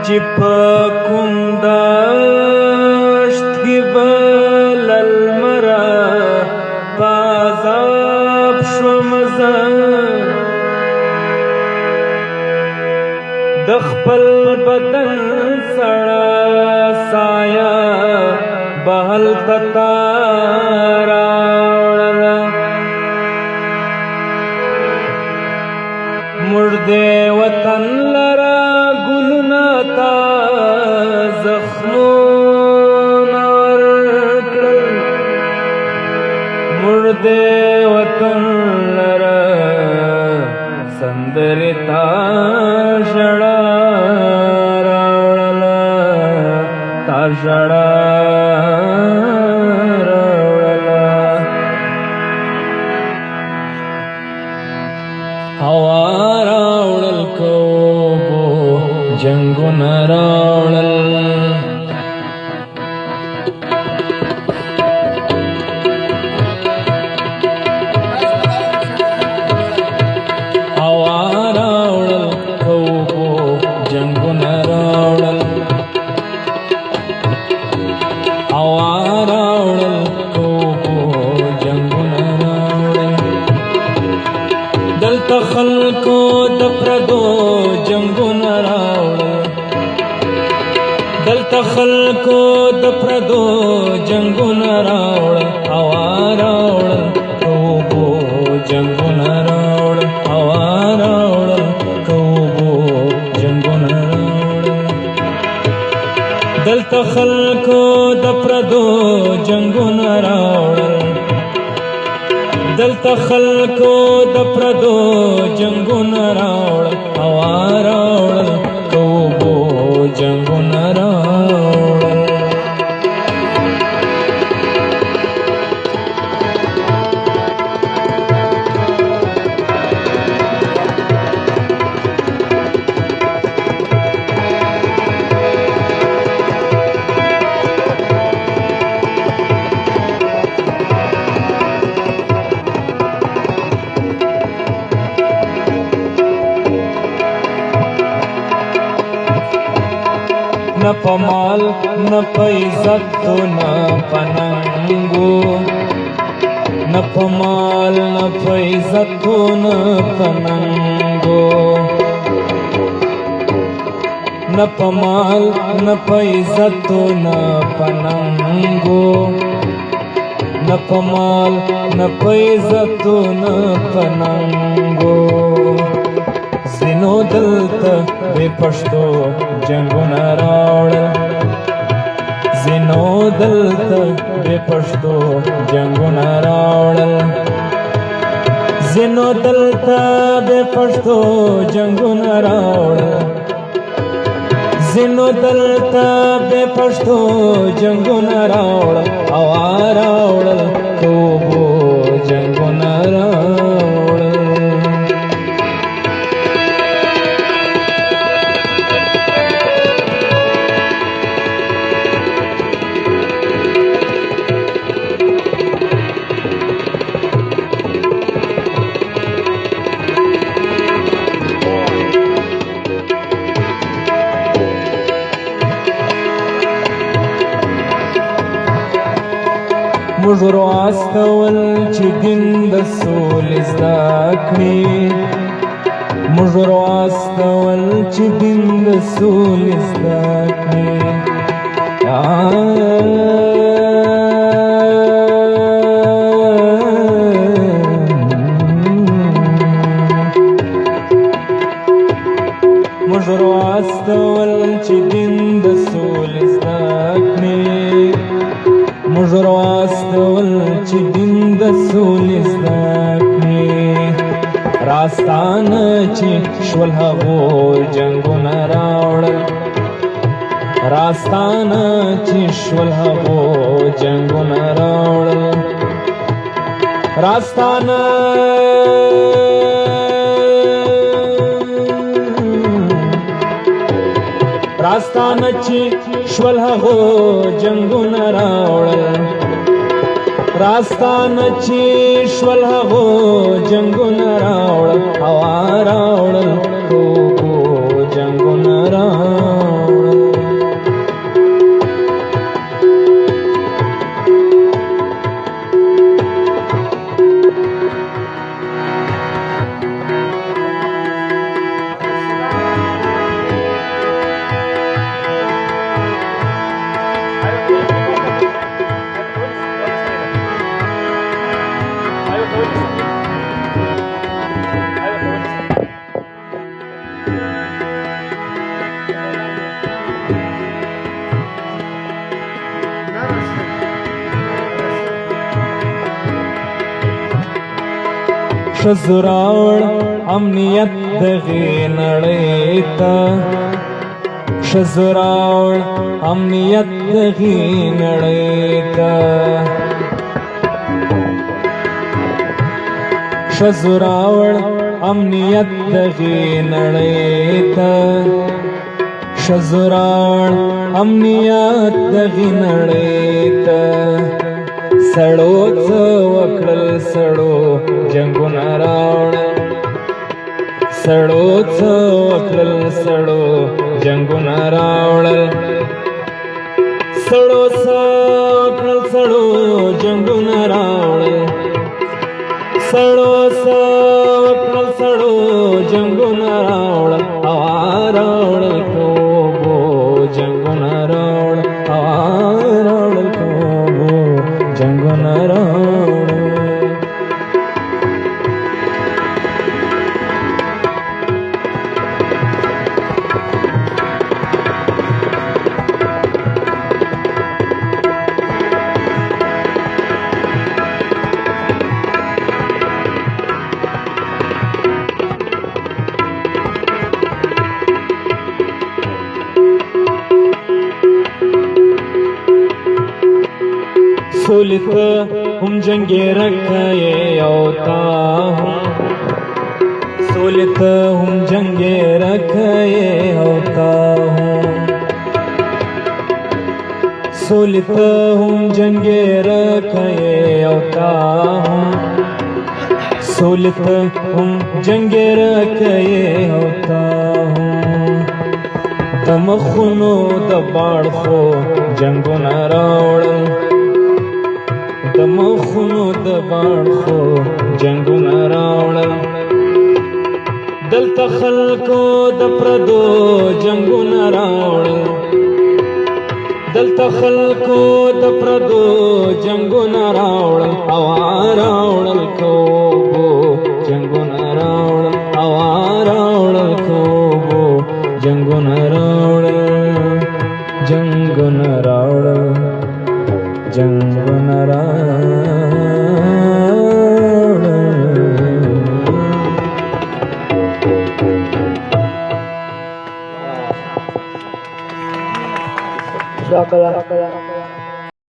چې په کوم دشت کې به له لمره په عذاب شوم زه د خپل بدن سړه سایه به هلته تا راوړله موږ دې وطن لره ګلونه تا زخمونه ورکړل موږ دې وطن لره سندرې تا ژړا راوړله تا ژړا راوړله هوا راوړل کوبو جنگونه راوړل هوا راوړل کوبو جنگونه راوړل هوا راوړل کوبو جنگونه راوړل دلته خلکو د پردو جنگونه راوړل دلته خلکو د پردو جنگونه راوړل هوا راوړل کوبو جنگونه راوړل هوا راوړل کوبو جنگونه راوړل دلته خلکو د پردو جنگونه راوړل دلته خلکو د پردو جنگونه راوړل هوا راوړل کوبو جنگونه راوړل न په مال نه په عزت نه په ننګو نه په مال نه په عزت نه په ننګو نه په مال نه په عزت نه په ننګو نه په مال نه په عزت نه په ننګو زینو دلته بې پښتو جنګونه راوړل زینو دلته بې پښتو جنګونه راوړل زینو دلته بې پښتو جنګونه راوړل زینو دلته بې پښتو جنګونه راوړل هوا راوړل کوبو جنګونه راوړل موږ واستول چې دین د سولې زده کړي موږ واستول چې دین د سولې زده کړي موږ واستول چې دین د سولې زده کړي راستانه چې شول هغو جنگونه راوړل راستانه چې شول هغو جنگونه راوړل راستانه راستانه چې شول هغو جنگونه راوړل راستانه چې شول هغو جنگونه راوړل هوا راوړل توبو جنگونه راوړل شزراوړ امنیت دغې نړۍ ته شزراوړ امنیت دغې نړۍ ته شزراوړ امنیت دغې نړۍ ته شزراوړ امنیت دغې نړۍ ته سړو څه وکړل سړو جنگونه راوړل سړو څه وکړل سړو جنگونه راوړل سړو څه وکړل سړو جنگونه راوړل سړو څه وکړل سړو جنگونه راوړل هوا راوړل توبو جنگونه راوړل هوا راوړل توبو جنگونه راوړل سولت هم جنگی رکھے اوتا ہوں سولت هم جنگی رکھے اوتا ہوں سولت هم جنگی رکھے اوتا ہوں سولت هم جنگی رکھے اوتا ہوں دمخونو دباڑخو جنگونا راوڑل دمخونو دباړخو جنگونه راوړل دلته خلکو د پردو جنگونه راوړل دلته خلکو د پردو جنگونه راوړل هوا راوړل کوبو جنگونه راوړل هوا راوړل کوبو جنگونه راوړل جنگونه راوړل جنگونه راوړل